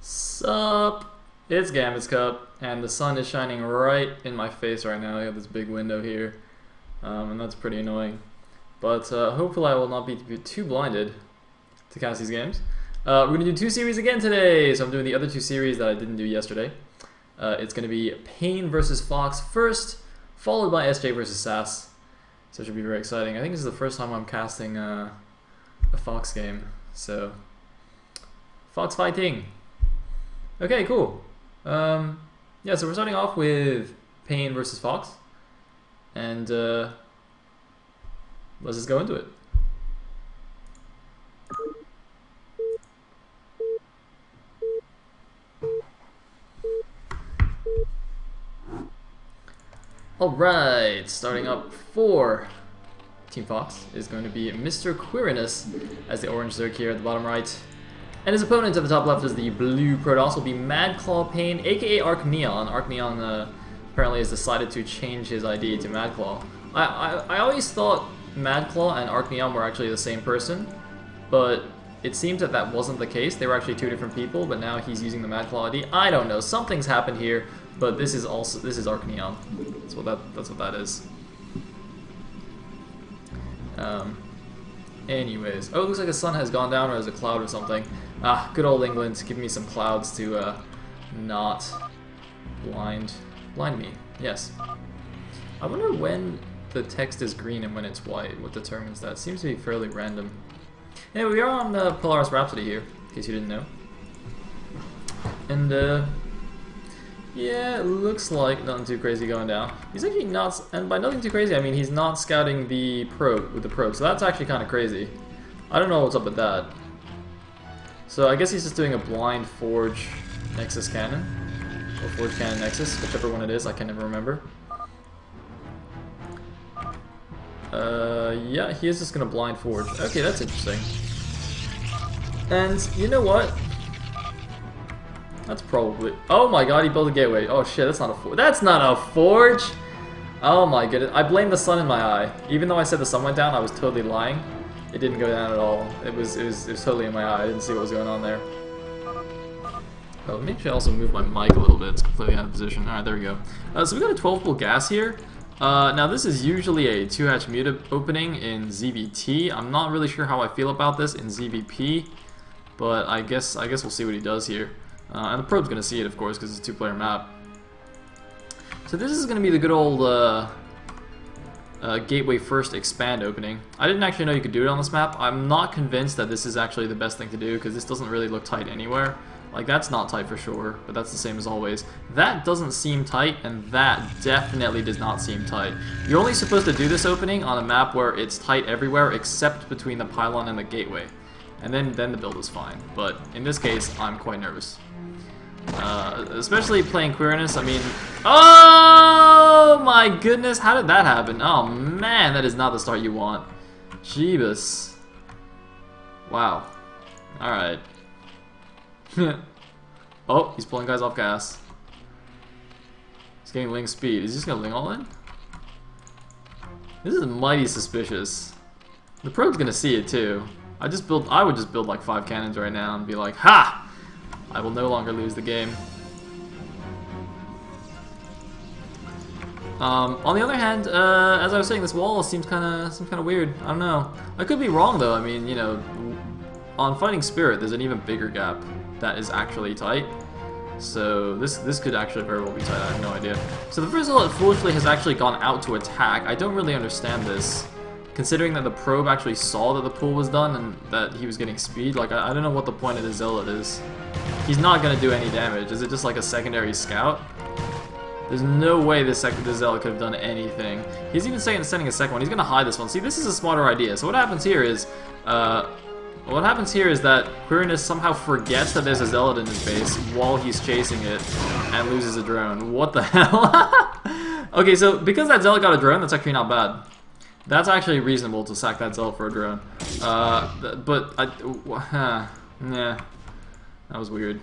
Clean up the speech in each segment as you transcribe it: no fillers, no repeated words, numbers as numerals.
Sup? It's Gambit's Cup, and the sun is shining right in my face right now. I have this big window here, and that's pretty annoying. But hopefully I will not be too blinded to cast these games. We're going to do two series again today, so I'm doing the other two series that I didn't do yesterday. It's going to be PaiN versus Fox first, followed by SJ versus Sass. So it should be very exciting. I think this is the first time I'm casting a Fox game, so Fox fighting. Okay, cool. Yeah, so we're starting off with PaiN versus Fox, and let's just go into it. Alright, starting up for Team Fox is going to be Mr. Quirinus as the orange Zerg here at the bottom right. And his opponent at the top left is the blue Protoss, will be Madclaw PaiN, aka Arcneon. Arcneon apparently has decided to change his ID to Madclaw. I always thought Madclaw and Arcneon were actually the same person, but it seems that that wasn't the case. They were actually two different people, but now he's using the Madclaw ID. I don't know, something's happened here, but this is Arcneon. That's what that is. Anyways, oh, it looks like the sun has gone down, or there's a cloud or something. Ah, good old England, give me some clouds to not blind me. Yes. I wonder when the text is green and when it's white. What determines that? Seems to be fairly random. Anyway, we are on Polaris Rhapsody here, in case you didn't know. And yeah, it looks like nothing too crazy going down. He's actually not, and by nothing too crazy, I mean he's not scouting the probe with the probe, so that's actually kind of crazy. I don't know what's up with that. So I guess he's just doing a blind Forge Nexus cannon, or Forge Cannon Nexus, whichever one it is, I can never remember. Yeah, he is just gonna blind Forge. Okay, that's interesting. And you know what? That's probably... Oh my god, he built a gateway. Oh shit, that's not a forge. That's not a forge! Oh my goodness. I blame the sun in my eye. Even though I said the sun went down, I was totally lying. It didn't go down at all. It was totally in my eye. I didn't see what was going on there. Oh, let me actually also move my mic a little bit. It's completely out of position. Alright, there we go. So we got a 12-pool gas here. Now this is usually a 2-hatch mute opening in ZVT. I'm not really sure how I feel about this in ZVP, but I guess we'll see what he does here. And the probe's going to see it, of course, because it's a 2-player map. So this is going to be the good old Gateway First Expand opening. I didn't actually know you could do it on this map. I'm not convinced that this is actually the best thing to do, because this doesn't really look tight anywhere. Like, that's not tight for sure, but that's the same as always. That doesn't seem tight, and that definitely does not seem tight. You're only supposed to do this opening on a map where it's tight everywhere except between the pylon and the gateway. And then the build is fine. But in this case, I'm quite nervous. Especially playing Quirinus, I mean... Oh my goodness, how did that happen? Oh man, that is not the start you want. Jeebus. Wow. Alright. Oh, he's pulling guys off gas. He's getting Ling speed. Is he just gonna Ling all in? This is mighty suspicious. The probe's gonna see it too. I would just build like 5 cannons right now and be like, ha! I will no longer lose the game. On the other hand, as I was saying, this wall seems kind of weird. I don't know. I could be wrong though. I mean, you know, on Fighting Spirit, there's an even bigger gap that is actually tight. So this could actually very well be tight. I have no idea. So the first Zealot foolishly has actually gone out to attack. I don't really understand this, considering that the probe actually saw that the pool was done and that he was getting speed. Like I don't know what the point of the Zealot is. He's not gonna do any damage. Is it just like a secondary scout? There's no way this Zealot could have done anything. He's even sending a second one. He's gonna hide this one. See, this is a smarter idea. So what happens here is, that Quirinus somehow forgets that there's a Zealot in his base while he's chasing it and loses a drone. What the hell? Okay, so because that Zealot got a drone, that's actually not bad. That's actually reasonable to sack that Zealot for a drone. Nah. That was weird.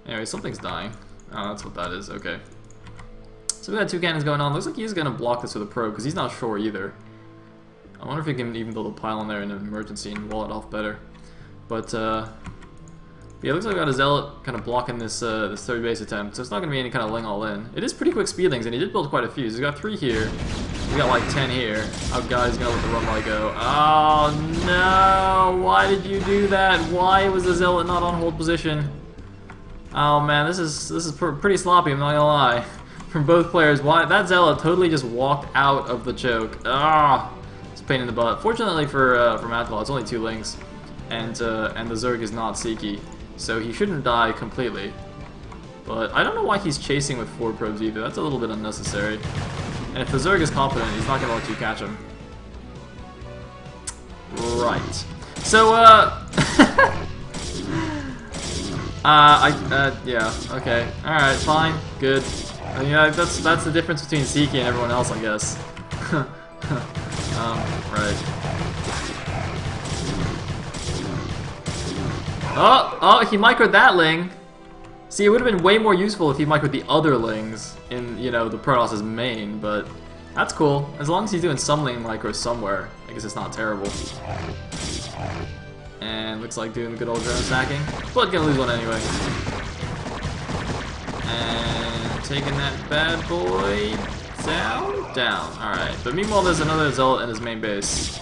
Anyway, something's dying. Oh, that's what that is. Okay. So we got 2 cannons going on. Looks like he's going to block this with a probe, because he's not sure either. I wonder if he can even build a pylon there in an emergency and wall it off better. But Yeah, it looks like we got a Zealot kind of blocking this this third base attempt, so it's not going to be any kind of Ling all in. It is pretty quick speedlings, and he did build quite a few. So he's got 3 here. We got like 10 here. Oh god, he's going to let the run light go. Oh no! Why did you do that? Why was the Zealot not on hold position? Oh man, this is pretty sloppy, I'm not gonna lie. From both players, why that Zealot totally just walked out of the choke. Ah, it's a pain in the butt. Fortunately for Madclaw, it's only 2 Lings, and the Zerg is not Seeky. So he shouldn't die completely. But I don't know why he's chasing with 4 probes either. That's a little bit unnecessary. And if the Zerg is confident, he's not going to let you catch him. Right. So, yeah, okay. Alright, fine, good. Yeah, that's the difference between Seeky and everyone else, I guess. Right. Oh, he microed that Ling. See, it would have been way more useful if he microed the other Lings in, you know, the Protoss' main, but that's cool. As long as he's doing some Ling micro somewhere, I guess it's not terrible. And looks like doing the good old drone stacking, but gonna lose one anyway. And taking that bad boy down. Alright, but meanwhile there's another Zealot in his main base.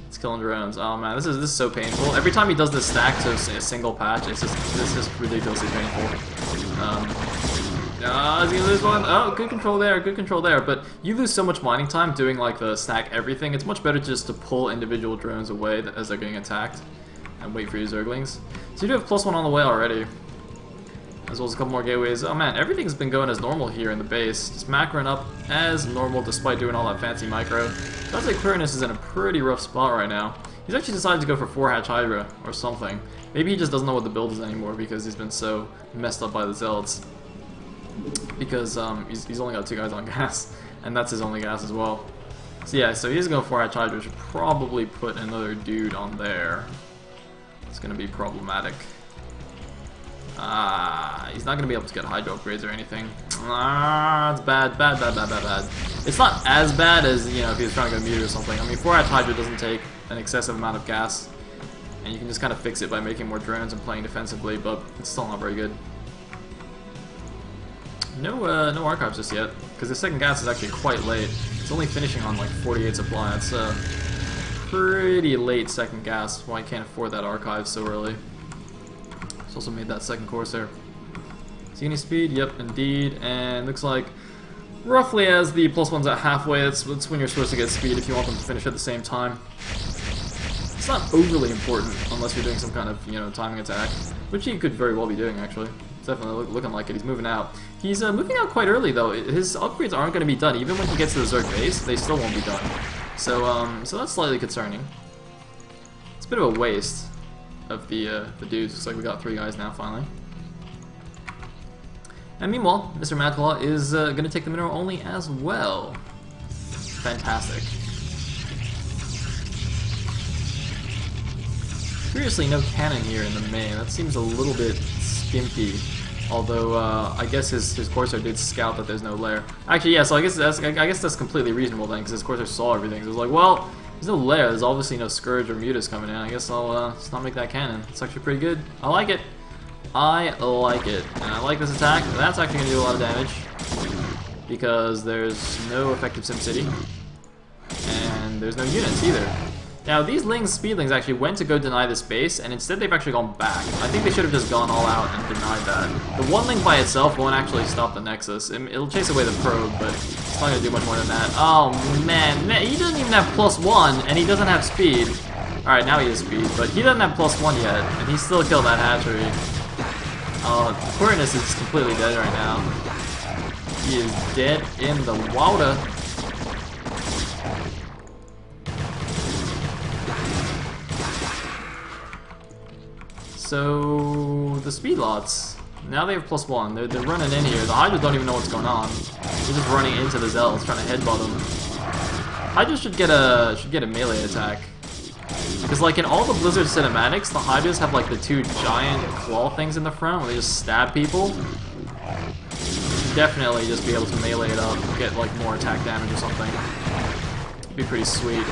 It's killing drones. Oh man, this is so painful. Every time he does this stack to a single patch, it's just ridiculously painful. Is he gonna lose one? Oh, good control there. But you lose so much mining time doing like the stack everything. It's much better just to pull individual drones away as they're getting attacked and wait for your Zerglings. So you do have +1 on the way already, as well as a couple more gateways. Oh man, everything's been going as normal here in the base. Just macroing up as normal despite doing all that fancy micro. Sounds like Clearness is in a pretty rough spot right now. He's actually decided to go for 4-hatch Hydra or something. Maybe he just doesn't know what the build is anymore because he's been so messed up by the Zealots. Because he's only got 2 guys on gas, and that's his only gas as well. So yeah, so he's going 4-hatch Hydra. Should probably put another dude on there. It's going to be problematic. He's not going to be able to get Hydra upgrades or anything. It's bad. It's not as bad as, you know, if he was trying to go meter or something. I mean, 4-hatch Hydra doesn't take an excessive amount of gas, and you can just kind of fix it by making more drones and playing defensively, but it's still not very good. No archives just yet, because the second gas is actually quite late. It's only finishing on like 48 supply. It's a pretty late second gas. Why I can't afford that archive so early. It's also made that second Corsair. See any speed? Yep, indeed. And looks like roughly as the +1's at halfway, that's when you're supposed to get speed if you want them to finish at the same time. It's not overly important unless you're doing some kind of, you know, timing attack, which he could very well be doing actually. It's definitely looking like it. He's moving out. He's moving out quite early though. His upgrades aren't going to be done. Even when he gets to the Zerg base, they still won't be done. So so that's slightly concerning. It's a bit of a waste of the dudes. Looks like we got 3 guys now finally. And meanwhile, Mr. Madclaw is going to take the mineral only as well. Fantastic. Curiously, no cannon here in the main. That seems a little bit skimpy. Although I guess his Corsair did scout that there's no lair. Actually, yeah. So I guess that's completely reasonable then, because his Corsair saw everything. So it was like, well, there's no lair. There's obviously no Scourge or Mutas coming in. I guess I'll just not make that cannon. It's actually pretty good. I like it. I like it. And I like this attack. That's actually going to do a lot of damage because there's no effective SimCity and there's no units either. Now these Lings, Speedlings actually went to go deny this base, and instead they've actually gone back. I think they should have just gone all out and denied that. The one Ling by itself won't actually stop the Nexus. It'll chase away the probe, but it's not going to do much more than that. Oh man, he doesn't even have +1, and he doesn't have speed. Alright, now he has speed, but he doesn't have +1 yet, and he still killed that hatchery. Aquarius is completely dead right now. He is dead in the water. So the speed lots, now they have +1. They're running in here. The Hydras don't even know what's going on. They're just running into the Zealots, trying to headbutt them. Hydras should get a melee attack. Because like in all the Blizzard cinematics, the Hydras have like the 2 giant claw things in the front where they just stab people. Definitely just be able to melee it up, get like more attack damage or something. It'd be pretty sweet.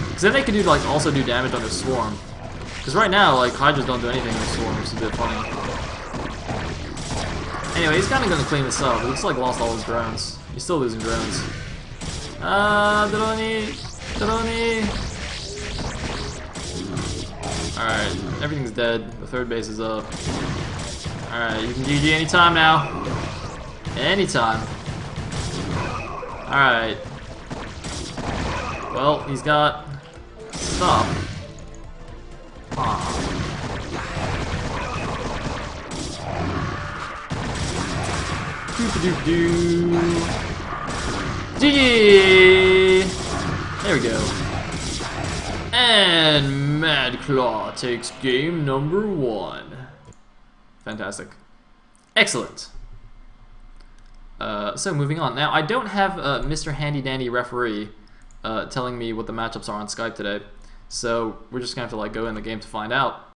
Because then they could do like also do damage under Swarm. Because right now, like, Hydras don't do anything in the storm, which is a bit funny. Anyway, he's kind of going to clean this up. He looks like lost all his drones. He's still losing drones. Droni! Alright, everything's dead. The third base is up. Alright, you can GG anytime now. Anytime. Alright. Well, he's got stuff. Doop-a-doop-doo. GG! There we go. And Mad Claw takes game number 1. Fantastic. Excellent. So moving on. Now, I don't have Mr. Handy Dandy Referee telling me what the matchups are on Skype today. So we're just going to have to like go in the game to find out.